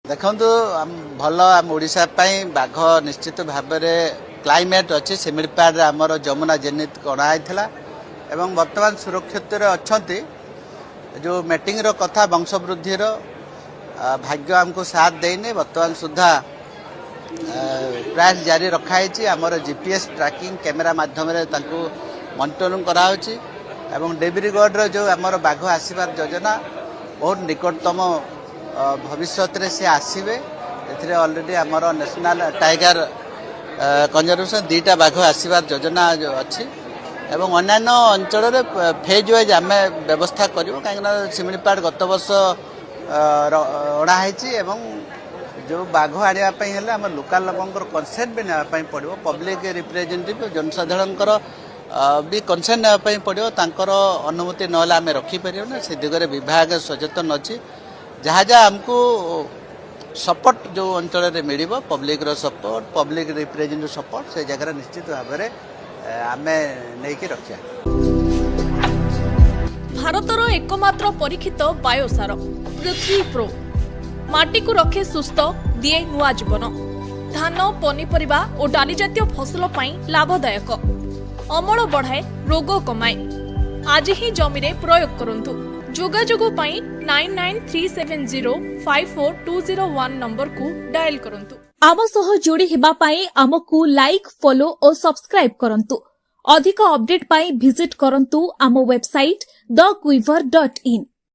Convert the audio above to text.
देखु भल आम ओडिशा बाघ निश्चित भाव में क्लाइमेट अच्छी सिमिलपाड़ आमर जमुना जेनित अणाई एवं वर्तमान सुरक्षित अच्छा जो मीटिंग कथा वंशवृद्धि भाग्य आमको साथ देने वर्तमान सुधा प्रयास जारी रखाई आमर जीपीएस ट्रैकिंग कैमेरा माध्यम मॉनिटरिंग कराउछि एवं देवरीगढ़ जो आमर बाघ आसबार योजना बहुत निकटतम भविष्य में सी आसवे ए अलरेडी आमर नेशनल टाइगर कंजर्वेशन दुईटा बाघ आसबार योजना अच्छी एवं अन्यान्य अंचल फेज वाइज आम व्यवस्था करूँ कहीं सिमिलपाड़ गत वर्ष अणाई एवं जो बाघ आने आम लोकाल लोक कनसेंट भी नापी पड़ो पब्लिक रिप्रेजेंटेटिव जनसाधारण भी कनसेंट नापी पड़ो तांकर अनुमति ना आम रखिपर ना से दिगरे विभाग सचेतन अच्छी जहाँ जहाँ आमको सपोर्ट जो अंचल मिल public support public representative support से जगह निश्चित भाव में आम नहीं रखा। भारतर एकमात्र परीक्षित बायोसार पृथ्वी प्रो माटी को रखे सुस्थ दिए नुआ जीवन धान पनीपरिबा और डाली जातीय फसल लाभदायक अमल बढ़ाए रोग कमाए आज ही जमीरे प्रयोग करंतु जोगाजोगो 9937054201 नंबर को डायल करंतु। आम सह जोड़ी हेबा पाई आमको लाइक फॉलो और सब्सक्राइब करंतु। अधिक अपडेट पाई विजिट करंतु आम वेबसाइट thequiver.in।